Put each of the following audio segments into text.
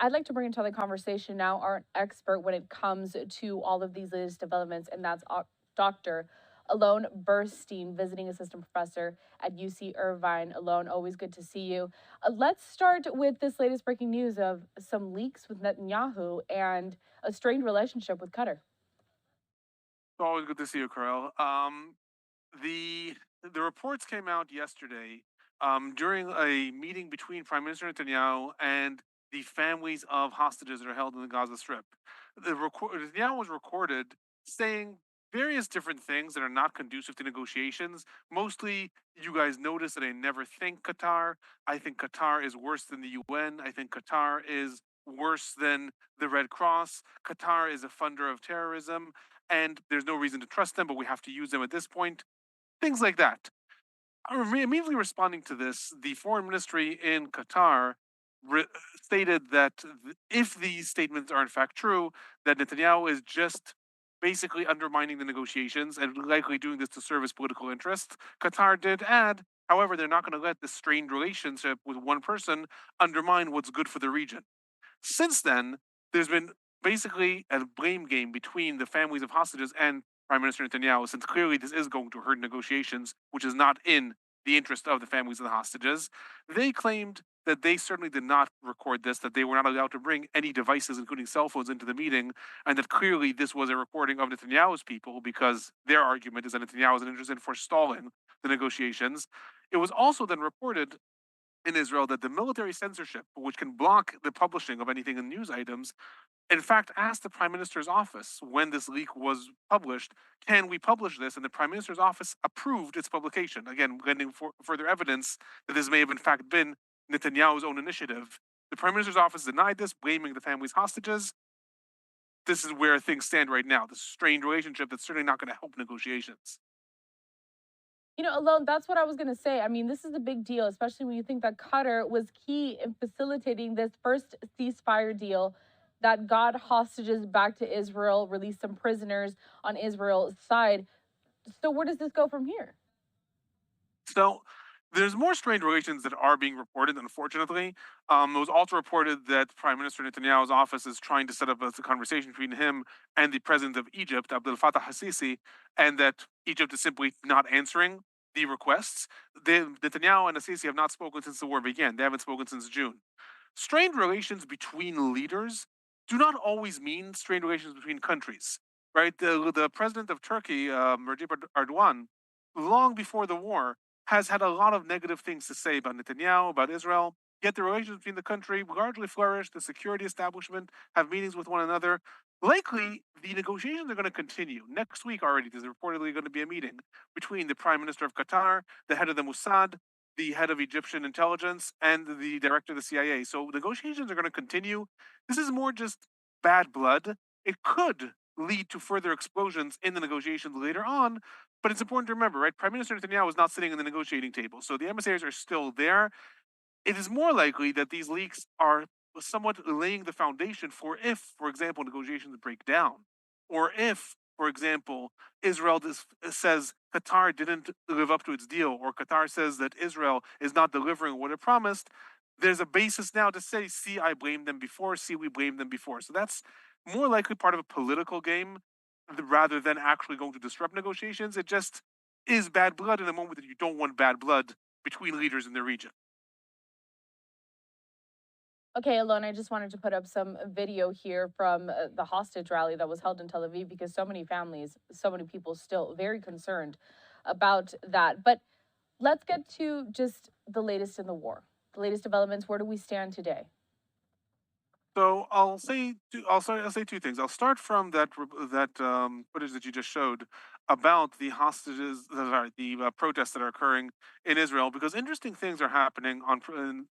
I'd like to bring into the conversation now our expert when it comes to all of these latest developments, and that's Dr. Alon Burstein, visiting assistant professor at UC Irvine. Alon, always good to see you. Let's start with this latest breaking news of some leaks with Netanyahu and a strained relationship with Qatar. It's always good to see you, Carl. The the reports came out yesterday during a meeting between Prime Minister Netanyahu and the families of hostages that are held in the Gaza Strip. Netanyahu was recorded saying various different things that are not conducive to negotiations. Mostly, you guys notice that I never think Qatar. I think Qatar is worse than the UN. I think Qatar is worse than the Red Cross. Qatar is a funder of terrorism, and there's no reason to trust them, but we have to use them at this point. Things like that. Immediately responding to this, the foreign ministry in Qatar re- stated that if these statements are in fact true, that Netanyahu is just basically undermining the negotiations and likely doing this to serve his political interests. Qatar did add, however, they're not going to let this strained relationship with one person undermine what's good for the region. Since then, there's been basically a blame game between the families of hostages and Prime Minister Netanyahu, since clearly this is going to hurt negotiations, which is not in the interest of the families of the hostages. They claimed that they certainly did not record this, that they were not allowed to bring any devices, including cell phones, into the meeting, and that clearly this was a recording of Netanyahu's people because their argument is that Netanyahu is interested in forestalling the negotiations. It was also then reported in Israel that the military censorship, which can block the publishing of anything in news items, in fact asked the Prime Minister's office when this leak was published, can we publish this? And the Prime Minister's office approved its publication. Again, lending further evidence that this may have in fact been Netanyahu's own initiative. The Prime Minister's office denied this, blaming the family's hostages. This is where things stand right now. This strained relationship that's certainly not going to help negotiations. Alone, that's what I was going to say. I mean, this is a big deal, especially when you think that Qatar was key in facilitating this first ceasefire deal that got hostages back to Israel, released some prisoners on Israel's side. So, where does this go from here? So there's more strained relations that are being reported, unfortunately. It was also reported that Prime Minister Netanyahu's office is trying to set up a conversation between him and the president of Egypt, Abdel Fattah al-Sisi, and that Egypt is simply not answering the requests. Netanyahu and al-Sisi have not spoken since the war began. They haven't spoken since June. Strained relations between leaders do not always mean strained relations between countries, right? The president of Turkey, Recep Erdogan, long before the war, has had a lot of negative things to say about Netanyahu, about Israel. Yet the relations between the country largely flourish. The security establishment have meetings with one another. Likely, the negotiations are going to continue. Next week already, there's reportedly going to be a meeting between the Prime Minister of Qatar, the head of the Mossad, the head of Egyptian intelligence, and the director of the CIA. So negotiations are going to continue. This is more just bad blood. It could lead to further explosions in the negotiations later on, but it's important to remember, right? Prime Minister Netanyahu is not sitting in the negotiating table, so the emissaries are still there. It is more likely that these leaks are somewhat laying the foundation for if, for example, negotiations break down, or if, for example, Israel says Qatar didn't live up to its deal, or Qatar says that Israel is not delivering what it promised. There's a basis now to say, see, I blamed them before, see, we blamed them before. So that's more likely part of a political game rather than actually going to disrupt negotiations. It just is bad blood in a moment that you don't want bad blood between leaders in the region. Okay, Alon, I just wanted to put up some video here from the hostage rally that was held in Tel Aviv because so many families, so many people still very concerned about that. But let's get to just the latest in the war, the latest developments. Where do we stand today? So I'll say two things. I'll start from that footage that you just showed about the hostages, sorry, the protests that are occurring in Israel, because interesting things are happening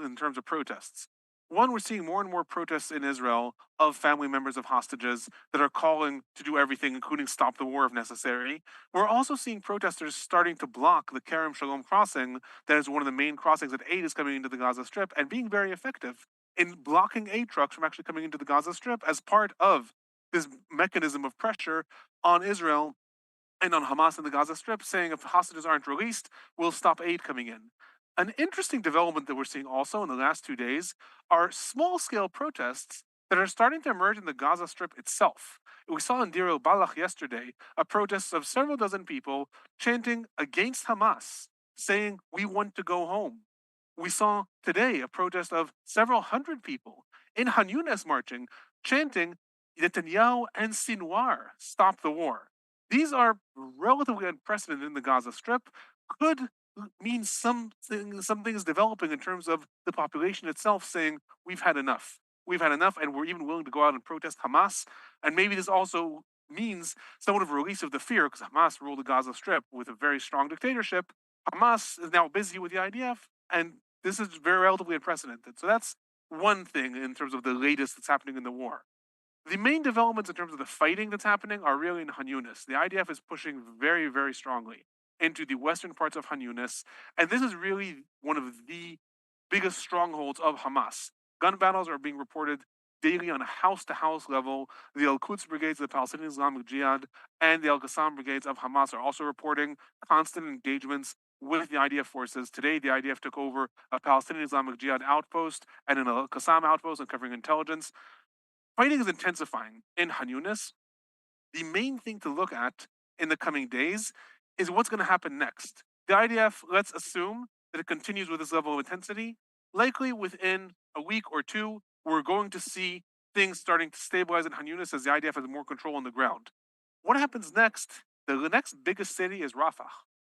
in terms of protests. One, we're seeing more and more protests in Israel of family members of hostages that are calling to do everything, including stop the war if necessary. We're also seeing protesters starting to block the Kerem Shalom crossing, that is one of the main crossings that aid is coming into the Gaza Strip, and being very effective in blocking aid trucks from actually coming into the Gaza Strip as part of this mechanism of pressure on Israel and on Hamas in the Gaza Strip, saying if hostages aren't released, we'll stop aid coming in. An interesting development that we're seeing also in the last 2 days are small scale protests that are starting to emerge in the Gaza Strip itself. We saw in Deir el-Balach yesterday a protest of several dozen people chanting against Hamas, saying, "We want to go home." We saw today a protest of several hundred people in Han Yunis marching, chanting, "Netanyahu and Sinwar, stop the war." These are relatively unprecedented in the Gaza Strip, could means something is developing in terms of the population itself saying we've had enough. We've had enough, and we're even willing to go out and protest Hamas. And maybe this also means somewhat of a release of the fear because Hamas ruled the Gaza Strip with a very strong dictatorship. Hamas is now busy with the IDF, and this is very relatively unprecedented. So that's one thing in terms of the latest that's happening in the war. The main developments in terms of the fighting that's happening are really in Han Yunis. The IDF is pushing very, very strongly into the western parts of Han Yunis, and this is really one of the biggest strongholds of Hamas. Gun battles are being reported daily on a house-to-house level. The Al-Quds brigades of the Palestinian Islamic Jihad and the Al-Qassam brigades of Hamas are also reporting constant engagements with the IDF forces. Today, the IDF took over a Palestinian Islamic Jihad outpost and an Al-Qassam outpost, uncovering intelligence. Fighting is intensifying in Han Yunis. The main thing to look at in the coming days is what's going to happen next. The IDF, let's assume that it continues with this level of intensity. Likely within a week or two, we're going to see things starting to stabilize in Han Yunis as the IDF has more control on the ground. What happens next? The next biggest city is Rafah.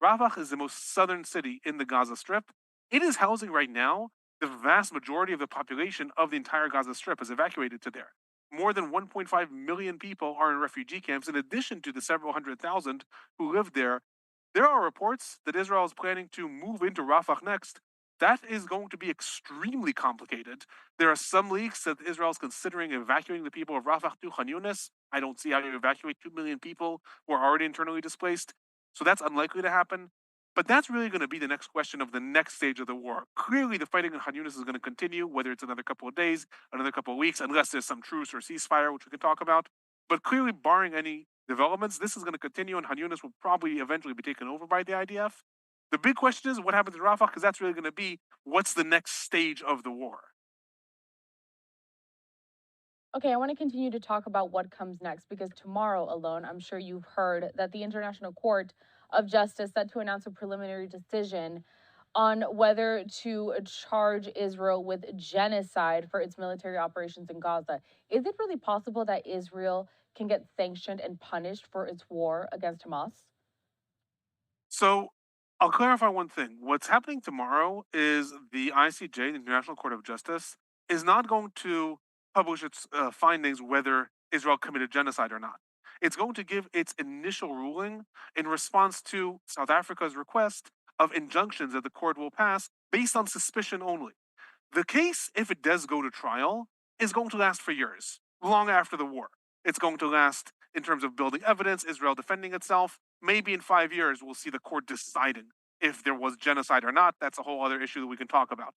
Rafah is the most southern city in the Gaza Strip. It is housing right now the vast majority of the population of the entire Gaza Strip is evacuated to there. More than 1.5 million people are in refugee camps, in addition to the several hundred thousand who live there. There are reports that Israel is planning to move into Rafah next. That is going to be extremely complicated. There are some leaks that Israel is considering evacuating the people of Rafah to Khan Yunis. I don't see how you evacuate 2 million people who are already internally displaced. So that's unlikely to happen. But that's really going to be the next question of the next stage of the war. Clearly, the fighting in Khan Yunis is going to continue, whether it's another couple of days, another couple of weeks, unless there's some truce or ceasefire, which we can talk about. But clearly, barring any developments, this is going to continue, and Han Yunis will probably eventually be taken over by the IDF. The big question is what happens in Rafah, because that's really going to be what's the next stage of the war. Okay, I want to continue to talk about what comes next because tomorrow alone, I'm sure you've heard that the International Court of Justice set to announce a preliminary decision on whether to charge Israel with genocide for its military operations in Gaza. Is it really possible that Israel can get sanctioned and punished for its war against Hamas? So I'll clarify one thing. What's happening tomorrow is the ICJ, the International Court of Justice, is not going to publish its findings whether Israel committed genocide or not. It's going to give its initial ruling in response to South Africa's request of injunctions that the court will pass based on suspicion only. The case, if it does go to trial, is going to last for years, long after the war. It's going to last in terms of building evidence, Israel defending itself. Maybe in 5 years, we'll see the court deciding if there was genocide or not. That's a whole other issue that we can talk about.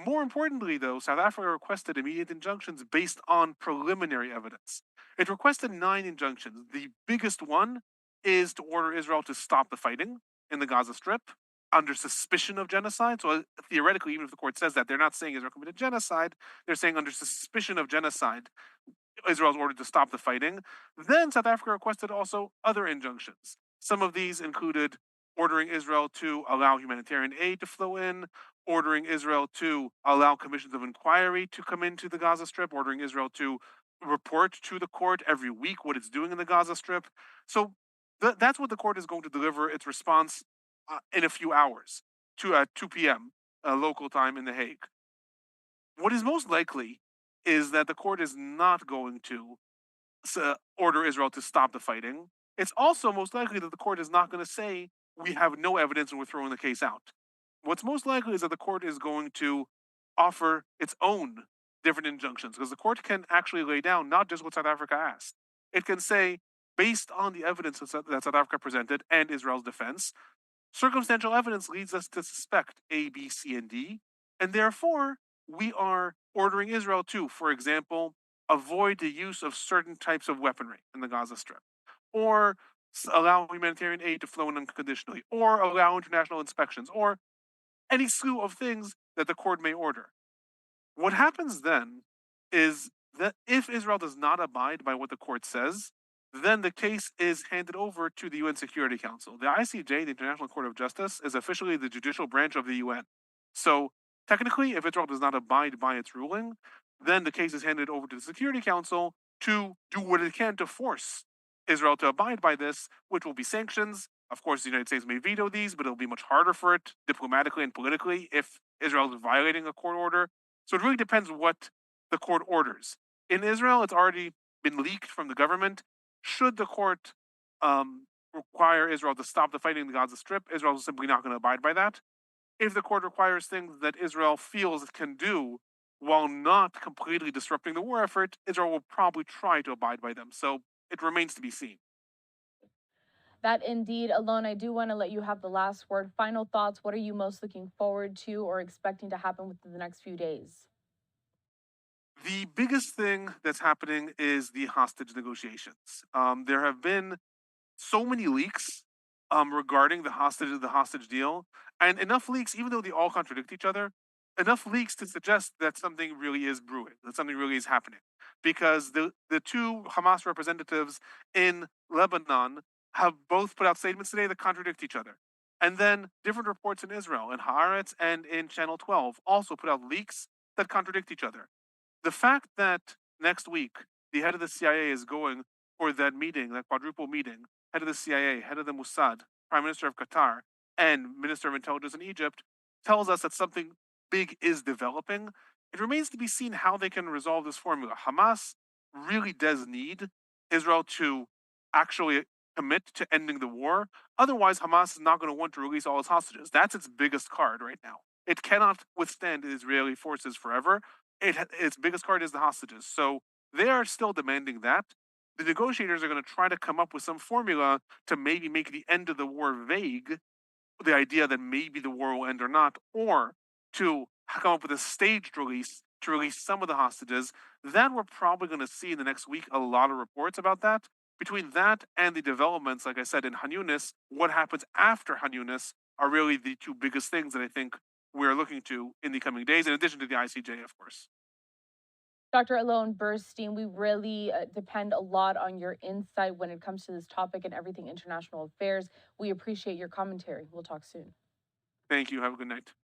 More importantly, though, South Africa requested immediate injunctions based on preliminary evidence. It requested 9 injunctions. The biggest one is to order Israel to stop the fighting in the Gaza Strip under suspicion of genocide. So theoretically, even if the court says that, they're not saying Israel committed genocide. They're saying under suspicion of genocide, Israel is ordered to stop the fighting. Then South Africa requested also other injunctions. Some of these included ordering Israel to allow humanitarian aid to flow in, ordering Israel to allow commissions of inquiry to come into the Gaza Strip, ordering Israel to report to the court every week what it's doing in the Gaza Strip. So that's what the court is going to deliver its response in a few hours, to 2 p.m. Local time in The Hague. What is most likely is that the court is not going to order Israel to stop the fighting. It's also most likely that the court is not going to say, we have no evidence and we're throwing the case out. What's most likely is that the court is going to offer its own different injunctions because the court can actually lay down not just what South Africa asked. It can say, based on the evidence that South Africa presented and Israel's defense, circumstantial evidence leads us to suspect A, B, C, and D, and therefore we are ordering Israel to, for example, avoid the use of certain types of weaponry in the Gaza Strip, or allow humanitarian aid to flow in unconditionally, or allow international inspections, or any slew of things that the court may order. What happens then is that if Israel does not abide by what the court says, then the case is handed over to the UN Security Council. The ICJ, the International Court of Justice, is officially the judicial branch of the UN. So technically, if Israel does not abide by its ruling, then the case is handed over to the Security Council to do what it can to force Israel to abide by this, which will be sanctions. Of course, the United States may veto these, but it'll be much harder for it diplomatically and politically if Israel is violating a court order. So it really depends what the court orders. In Israel, it's already been leaked from the government. Should the court require Israel to stop the fighting in the Gaza Strip, Israel is simply not going to abide by that. If the court requires things that Israel feels it can do while not completely disrupting the war effort, Israel will probably try to abide by them. So it remains to be seen. That indeed, Alone, I do want to let you have the last word. Final thoughts. What are you most looking forward to or expecting to happen within the next few days? The biggest thing that's happening is the hostage negotiations. There have been so many leaks regarding the hostage deal, and enough leaks, even though they all contradict each other, enough leaks to suggest that something really is brewing, that something really is happening, because the two Hamas representatives in Lebanon have both put out statements today that contradict each other. And then different reports in Israel, in Haaretz and in Channel 12, also put out leaks that contradict each other. The fact that next week the head of the CIA is going for that meeting, that quadruple meeting, head of the CIA, head of the Mossad, Prime Minister of Qatar, and Minister of Intelligence in Egypt, tells us that something big is developing. It remains to be seen how they can resolve this formula. Hamas really does need Israel to actually commit to ending the war. Otherwise, Hamas is not going to want to release all its hostages. That's its biggest card right now. It cannot withstand the Israeli forces forever. Its biggest card is the hostages. So they are still demanding that. The negotiators are going to try to come up with some formula to maybe make the end of the war vague, the idea that maybe the war will end or not, or to come up with a staged release to release some of the hostages. That we're probably going to see in the next week a lot of reports about that. Between that and the developments, like I said, in Han Yunis, what happens after Han Yunis are really the two biggest things that I think we're looking to in the coming days, in addition to the ICJ, of course. Dr. Alon Burstein, we really depend a lot on your insight when it comes to this topic and everything international affairs. We appreciate your commentary. We'll talk soon. Thank you. Have a good night.